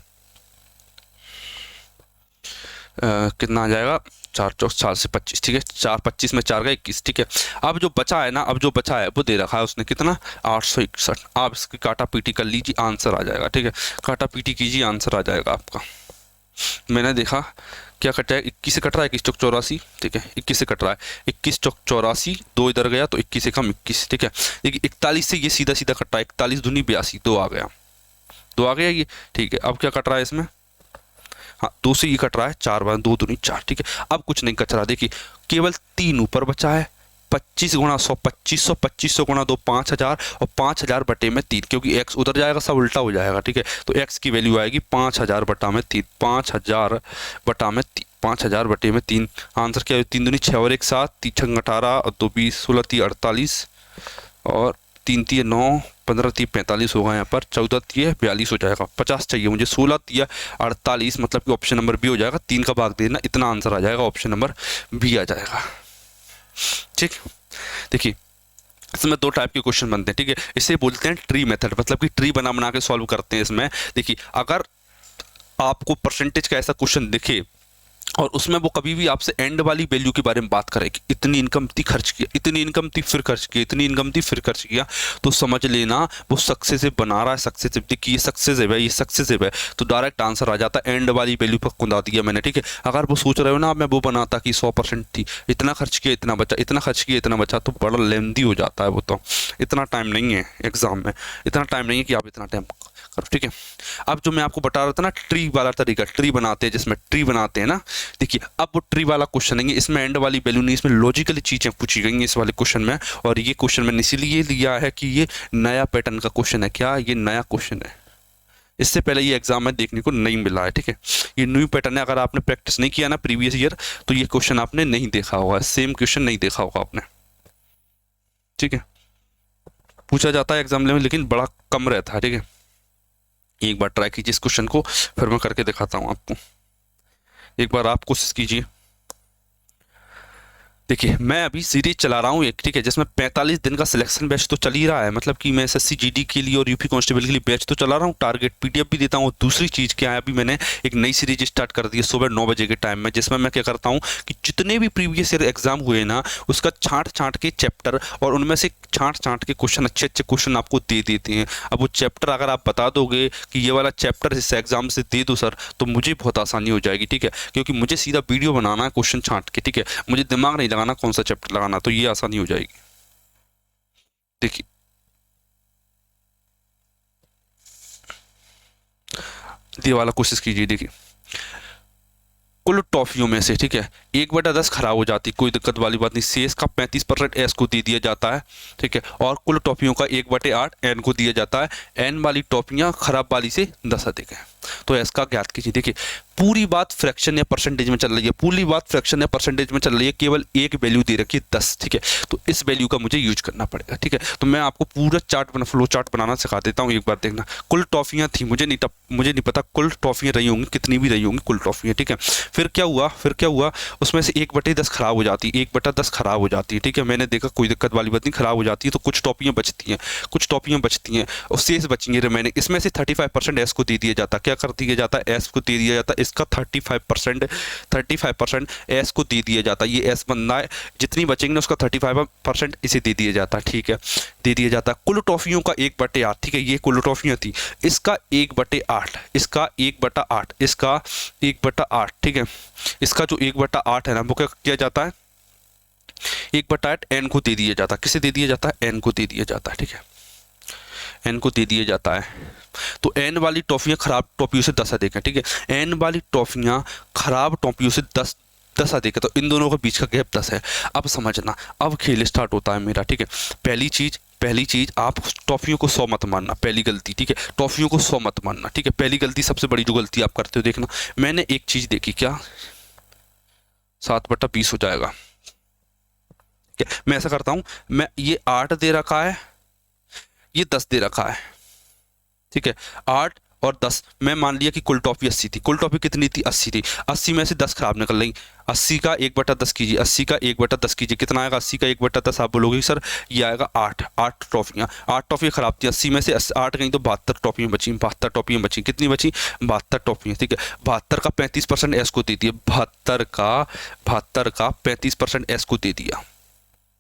कितना आ जाएगा 4 चौक 4 से 25, ठीक है। 4 25 में 4 का 21, ठीक है। अब जो बचा है वो दे रखा है उसने, कितना 861। आप इसकी काटा पीटी कर लीजिए, आंसर आ जाएगा, ठीक है। काटा पीटी कीजिए, आंसर आ जाएगा आपका। मैंने देखा क्या कटा है, 21 से कट रहा है, 21 चौक 84, ठीक है। 21 से कट रहा है, 21 चौक 84, 2 इधर गया तो 21 से कम 21, ठीक है। देखिए 41 से ये सीधा सीधा कट रहा है, 41 दूनी 82, 2 आ गया ये, ठीक है। अब क्या कट रहा है इसमें, हाँ 2 से ये कट रहा है, 4 बार 2 दूनी 4, ठीक है। अब कुछ नहीं कच रहा, देखिए केवल 3 ऊपर बचा है, 25 गुणा 100 2500, 2500 गुणा 2 5000 और 5000 बटे में 3, क्योंकि x उधर जाएगा सब उल्टा हो जाएगा, ठीक है। तो x की वैल्यू आएगी 5000 बटा में 3, 5000 बटा में 3, 5000 बटे में 3। आंसर क्या है, 3 दूनी 6 और 1 7, 3 छंग 18 और 2 20, 16 3 48 और 3 3 9, 15 3 45 होगा, यहाँ पर 14 3 42 हो जाएगा। 50 चाहिए मुझे, 16 3 48 मतलब कि ऑप्शन नंबर बी हो जाएगा। 3 का भाग देना, इतना आंसर आ जाएगा, ऑप्शन नंबर बी आ जाएगा, ठीक। देखिए इसमें 2 टाइप के क्वेश्चन बनते हैं, ठीक है। इसे बोलते हैं ट्री मेथड, मतलब कि ट्री बना के सॉल्व करते हैं इसमें। देखिए अगर आपको परसेंटेज का ऐसा क्वेश्चन दिखे और उसमें वो कभी भी आपसे एंड वाली वैल्यू के बारे में बात करेगी, इतनी इनकम थी खर्च किया, इतनी इनकम थी फिर खर्च किया, इतनी इनकम थी फिर खर्च किया, तो समझ लेना वो सक्सेसिव बना रहा है, सक्सेसिव। देखिए ये सक्सेसिव है, ये सक्सेसिव है, तो डायरेक्ट आंसर आ जाता है, एंड वाली वैल्यू पर कुंदा दिया मैंने, ठीक है। अगर वो सोच रहे हो ना मैं वो बनाता कि 100% थी, इतना खर्च किया इतना बचा, इतना खर्च किया इतना बचा, तो बड़ा लेंदी हो जाता है वो, तो इतना टाइम नहीं है एग्जाम में, इतना टाइम नहीं है कि आप इतना टाइम करो, ठीक है। अब जो मैं आपको बता रहा था ना ट्री वाला तरीका, ट्री बनाते हैं जिसमें ट्री बनाते हैं ना, देखिए अब वो ट्री वाला क्वेश्चन नहीं है, इसमें एंड वाली वैल्यू नहीं, इसमें लॉजिकली चीजें पूछी गई हैं इस वाले क्वेश्चन में। और ये क्वेश्चन मैंने इसीलिए लिया है कि ये नया पैटर्न का क्वेश्चन है। क्या ये नया क्वेश्चन है, इससे पहले ये एग्जाम में देखने को नहीं मिला है, ठीक है। ये न्यू पैटर्न है, अगर आपने प्रैक्टिस नहीं किया ना प्रीवियस ईयर तो ये क्वेश्चन आपने नहीं देखा होगा, सेम क्वेश्चन नहीं देखा होगा आपने, ठीक है। पूछा जाता है एग्जाम में लेकिन बड़ा कम रहता है, ठीक है। एक बार ट्राई कीजिए इस क्वेश्चन को, फिर मैं करके दिखाता हूं आपको। एक बार आप कोशिश कीजिए। देखिए मैं अभी सीरीज चला रहा हूँ एक, ठीक है, जिसमें 45 दिन का सिलेक्शन बैच तो चल ही रहा है, मतलब कि मैं एसएससी जीडी के लिए और यूपी कांस्टेबल के लिए बैच तो चला रहा हूँ, टारगेट पीडीएफ भी देता हूँ। दूसरी चीज़ क्या है, अभी मैंने एक नई सीरीज स्टार्ट कर दी है सुबह 9 बजे के टाइम में, जिसमें मैं क्या करता हूँ कि जितने भी प्रीवियस ईयर एग्जाम हुए ना उसका छांट के चैप्टर और उनमें से छांट के क्वेश्चन, अच्छे क्वेश्चन आपको दे देते हैं। अब वो चैप्टर अगर आप बता दोगे कि ये वाला चैप्टर इस एग्जाम से दे दो सर, तो मुझे बहुत आसानी हो जाएगी, ठीक है, क्योंकि मुझे सीधा वीडियो बनाना है क्वेश्चन छांट के, ठीक है, मुझे दिमाग नहीं लगाना कौन सा चैप्टर लगाना, तो ये आसानी हो जाएगी। देखिए ये वाला कोशिश कीजिए। देखिए कुल टॉफियों में से, ठीक है, 1/10 खराब हो जाती, कोई दिक्कत वाली बात नहीं, शेष का 35% एस को दे दिया जाता है, ठीक है, और कुल टॉफियों का 1/8 एन को दिया जाता है। एन वाली टॉफियां खराब वाली से 10 अधिक है, तो एस का ज्ञात कीजिए। देखिए पूरी बात फ्रैक्शन या परसेंटेज में चल रही है, पूरी बात फ्रैक्शन या परसेंटेज में चल रही है, केवल एक वैल्यू दे रखी है 10, ठीक है, तो इस वैल्यू का मुझे यूज करना पड़ेगा, ठीक है। तो मैं आपको पूरा फ्लो चार्ट बनाना सिखा देता हूँ, एक बार देखना। कुल टॉफियां थी, मुझे नहीं पता कुल टॉफियां रही होंगी कितनी भी रही होंगी कुल टॉफियां, ठीक है। फिर क्या हुआ उसमें से 1/10 खराब हो जाती है, 1/10 खराब हो जाती है, ठीक है। मैंने देखा कोई दिक्कत वाली बात नहीं, खराब हो जाती है, तो कुछ टॉफियां बचती हैं और शेष बची हैं रिमेनिंग, इसमें से 35% एस को दे दिया जाता है। क्या कर दिया जाता है, एस को दे दिया जाता है, इसका 35% एस को दे दिया जाता है। ये एस बनना है, जितनी बचेंगे ना उसका 35% इसे दे दिया जाता है, ठीक है, दे दिया जाता है। कुल टॉफियों का 1/8, ठीक है, ये कुल टॉफियाँ थी, इसका 1/8, इसका 1/8, इसका 1/8, ठीक है, इसका जो 1/8 है ना वो क्या किया जाता है, 1/8 एन को दे दिया जाता है। किसे दे दिया जाता है, एन को दे दिया जाता है, ठीक है, एन को दे दिया जाता है। तो एन वाली टॉफियाँ खराब टॉफियों से 10 अधिक है, ठीक है, एन वाली टॉफियाँ खराब टॉफियों से 10 अधिक है, तो इन दोनों के बीच का गैप 10 है। अब समझना, अब खेल स्टार्ट होता है मेरा, ठीक है। पहली चीज आप टॉफियों को 100 मत मानना, पहली गलती, ठीक है, टॉफियों को 100 मत मानना, ठीक है, पहली गलती, सबसे बड़ी जो गलती आप करते हो, देखना मैंने एक चीज देखी, क्या 7/20 हो जाएगा, ठीक है, मैं ऐसा करता हूं, मैं ये 8 दे रखा है, ये 10 दे रखा है, ठीक है, 8 और 10, मैं मान लिया कि कुल टॉफी 80 थी, कुल टॉफी कितनी थी, 80 थी, 80 में से 10 खराब निकल रही, 80 का 1/10 कीजिए, 80 का 1/10 कीजिए, कितना आएगा, 80 का 1/10, आप बोलोगे सर ये आएगा 8 टॉफियाँ, 8 टॉफियाँ खराब थी, 80 में से 8 गई तो 72 टॉफियाँ बची, 72 टॉफियाँ बची, कितनी बची, 72 टॉफियाँ, ठीक है, 72 का 35% एस को दे दिया, 72 का 35% एस को दे दिया,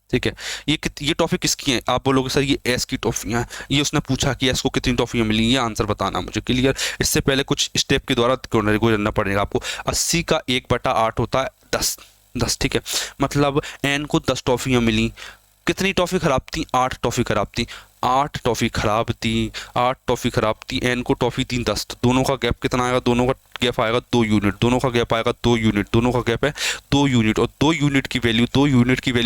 ठीक है। ये टॉफी किसकी है, आप बोलोगे सर ये एस की टॉफियाँ हैं, ये उसने पूछा कि एस को कितनी टॉफियाँ मिली, ये आंसर बताना मुझे, क्लियर। इससे पहले कुछ स्टेप के द्वारा गुजरना पड़ेगा आपको। 80 का 1/8 होता है 10, ठीक है, मतलब एन को 10 टॉफियाँ मिली, कितनी टॉफी खराब थी, 8 टॉफी खराब थी, 8 टॉफी खराब थी, 8 टॉफी खराब थी, एन को टॉफी थी 10, तो दोनों का गैप कितना आएगा, दोनों का गैप आएगा 2 यूनिट, दोनों का गैप आएगा 2 यूनिट, दोनों का गैप है 2 यूनिट, और 2 यूनिट की वैल्यू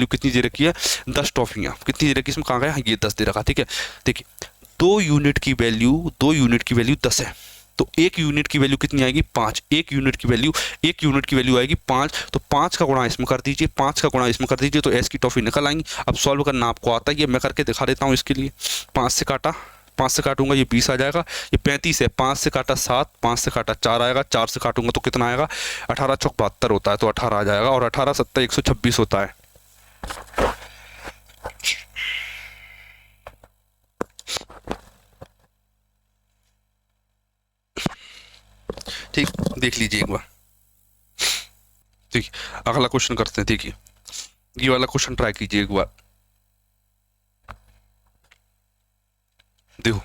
कितनी दे रखी है, 10 टॉफियाँ, कितनी दे रखी है, इसमें कहाँ गया, ये 10 दे रखा, ठीक है, देखिए 2 यूनिट की वैल्यू 10 है, तो 1 यूनिट की वैल्यू कितनी आएगी, 5, 1 यूनिट की वैल्यू आएगी 5, तो 5 का गुणा इसमें कर दीजिए, 5 का गुणा इसमें कर दीजिए, तो एस की टॉफी निकल आएंगी। अब सॉल्व करना आपको आता है, ये मैं करके दिखा देता हूँ इसके लिए। 5 से काटा, 5 से काटूंगा ये 20 आ जाएगा, ये 35 है, 5 से काटा 7, 5 से काटा 4 आएगा, 4 से काटूंगा तो कितना आएगा, 18 चौक 72 होता है, तो 18 आ जाएगा, और 18 7 126 होता है। ठीक, देख लीजिए एक बार, ठीक, अगला क्वेश्चन करते हैं, देखिए ये वाला क्वेश्चन ट्राई कीजिए एक बार, देखो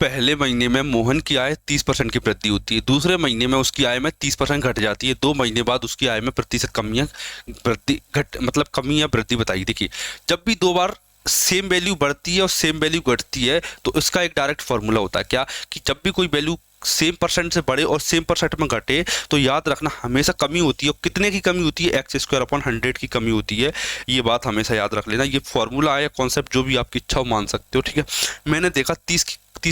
पहले महीने में मोहन की आय 30% की वृद्धि होती है, दूसरे महीने में उसकी आय में 30% घट जाती है, 2 महीने बाद उसकी आय में प्रतिशत कमी या वृद्धि बताइए। देखिए जब भी 2 बार सेम वैल्यू बढ़ती है और सेम वैल्यू घटती है तो इसका एक डायरेक्ट फॉर्मूला होता है, क्या, कि जब भी कोई वैल्यू सेम परसेंट से बढ़े और सेम परसेंट में घटे तो याद रखना हमेशा कमी होती है, और कितने की कमी होती है, x² / 100 की कमी होती है, ये बात हमेशा याद रख लेना। ये फॉर्मूला है, कॉन्सेप्ट जो भी आपकी इच्छा हो मान सकते हो, ठीक है। मैंने देखा 30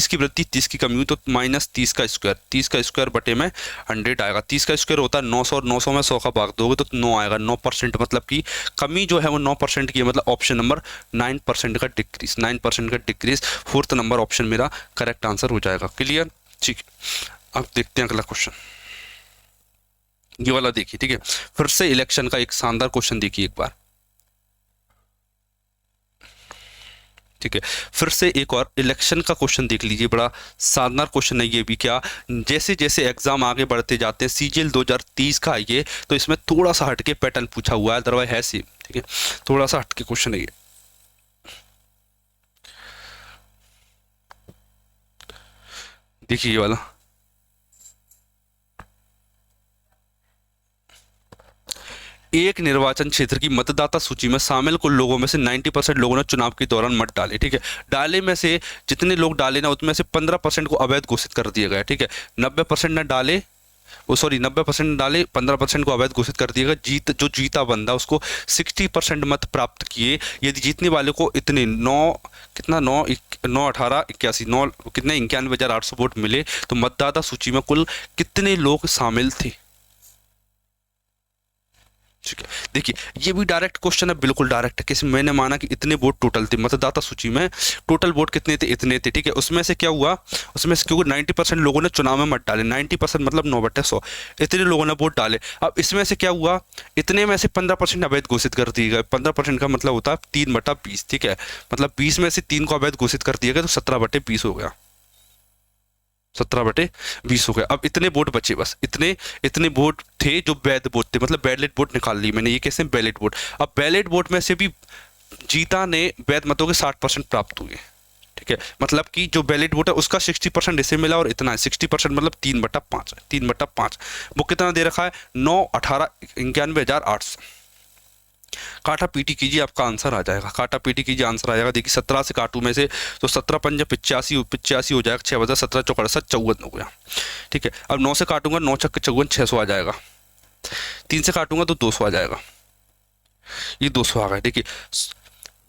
की वृद्धि 30 की कमी हुई, तो -30 का स्क्वायर, 30 का स्क्वायर बटे में 100 आएगा, 30 का स्क्वायर होता है 900, और 900 में 100 का भाग दोगे तो 9 आएगा, 9%, मतलब कि कमी जो है वो 9% की है, मतलब ऑप्शन नंबर 9% का डिक्रीज, 9% का डिक्रीज, 4th नंबर ऑप्शन मेरा करेक्ट आंसर हो जाएगा, क्लियर, ठीक। अब देखते हैं अगला क्वेश्चन, ये वाला देखिए, ठीक है, फिर से इलेक्शन का एक शानदार क्वेश्चन देखिए एक बार, ठीक है, फिर से एक और इलेक्शन का क्वेश्चन देख लीजिए, बड़ा शानदार क्वेश्चन है ये भी। क्या, जैसे जैसे एग्जाम आगे बढ़ते जाते हैं, सीजीएल 2030 का ये, तो इसमें थोड़ा सा हटके पैटर्न पूछा हुआ है, अदरवाइज है सेम, ठीक है, थोड़ा सा हटके क्वेश्चन है ये। देखिए ये वाला, एक निर्वाचन क्षेत्र की मतदाता सूची में शामिल कुल लोगों में से 90% लोगों ने चुनाव के दौरान मत डाले, ठीक है, डाले में से जितने लोग डाले ना उसमें से 15% को अवैध घोषित कर दिया गया, ठीक है, 90% ने डाले, 90% डाले, 15% को अवैध घोषित कर दिया गया। जो जीता बंदा उसको 60% मत प्राप्त किए, यदि जीतने वाले को इतने 91,800 वोट मिले तो मतदाता सूची में कुल कितने लोग शामिल थे, ठीक है। देखिए ये भी डायरेक्ट क्वेश्चन है, बिल्कुल डायरेक्ट है, किसी मैंने माना कि इतने वोट टोटल थे मतदाता सूची में, टोटल वोट कितने थे, इतने थे, ठीक है, उसमें से क्या हुआ, उसमें से क्योंकि 90% लोगों ने चुनाव में मत डाले, 90% मतलब 9/100, इतने लोगों ने वोट डाले। अब इसमें से क्या हुआ, इतने में से 15% अवैध घोषित कर दिए गए, 15% का मतलब होता है 3/20, ठीक है, मतलब 20 में से 3 को अवैध घोषित कर दिया गया, तो 17/20 हो गया, 17/20 हो गया। अब इतने वोट बचे, बस इतने वोट थे जो वैध वोट थे, मतलब बैलेट वोट निकाल ली मैंने। ये कैसे? Ballot vote. अब बैलेट वोट में से भी जीता ने वैध मतों के 60% प्राप्त हुए, ठीक है। मतलब कि जो बैलेट वोट है उसका 60% इसे मिला और इतना है 60%, मतलब 3/5 है। 3/5 वो कितना दे रखा है? 9,18,91,800। काटा पीटी कीजिए, आपका आंसर आ जाएगा। काटा पीटी कीजिए, आंसर आ जाएगा। देखिए 17 से काटू में से तो 17×5 = 85 हो जाएगा। 6 × 17 = 64 हो गया, ठीक है। अब 9 से काटूंगा, 9×6 = 54, 600 आ जाएगा। 3 से काटूंगा तो 200 आ जाएगा। ये 200 आ गए। देखिए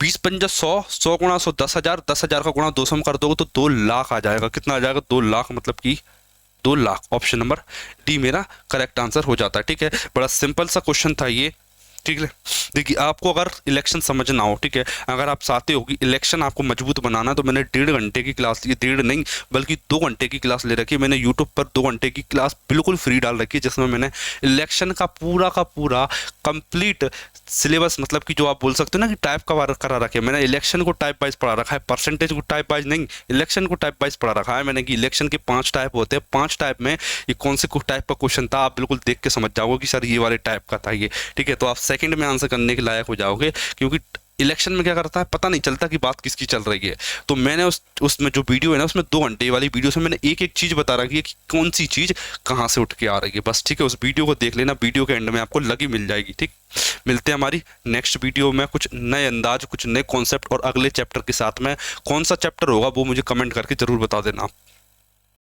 20×5 = 100, 100 × 100 10,000, 10,000 का गुणा 200 में कर दोगे तो 2 लाख आ जाएगा। कितना आ जाएगा? 2 लाख, मतलब कि 2 लाख। ऑप्शन नंबर डी मेरा करेक्ट आंसर हो जाता है, ठीक है। बड़ा सिंपल सा क्वेश्चन था ये, ठीक है। देखिए आपको अगर इलेक्शन समझना हो, ठीक है, अगर आप चाहते हो कि इलेक्शन आपको मजबूत बनाना, तो मैंने 1.5 घंटे की क्लास ली, 1.5 नहीं बल्कि 2 घंटे की क्लास ले रखी है मैंने यूट्यूब पर। 2 घंटे की क्लास बिल्कुल फ्री डाल रखी है, जिसमें मैंने इलेक्शन का पूरा कंप्लीट सिलेबस, मतलब कि जो आप बोल सकते हो ना कि टाइप का करा रखे। मैंने इलेक्शन को टाइप वाइज पढ़ा रखा है, परसेंटेज को टाइप वाइज नहीं, इलेक्शन को टाइप वाइज पढ़ा रखा है मैंने कि इलेक्शन के 5 टाइप होते हैं। 5 टाइप में ये कौन से टाइप का क्वेश्चन था, आप बिल्कुल देख के समझ जाओगे कि सर ये वाले टाइप का था ये, ठीक है। तो आप सेकंड में आंसर करने के लायक हो जाओगे, क्योंकि इलेक्शन में क्या करता है पता नहीं चलता कि बात किसकी चल रही है। तो मैंने उसमें जो वीडियो है ना, उसमें 2 घंटे वाली वीडियो से मैंने एक चीज बता रखी है कि कौन सी चीज कहाँ से उठ के आ रही है, बस, ठीक है। उस वीडियो को देख लेना, वीडियो के एंड में आपको लगी मिल जाएगी, ठीक। मिलते हैं हमारी नेक्स्ट वीडियो में कुछ नए अंदाज, कुछ नए कॉन्सेप्ट और अगले चैप्टर के साथ में। कौन सा चैप्टर होगा वो मुझे कमेंट करके जरूर बता देना आप।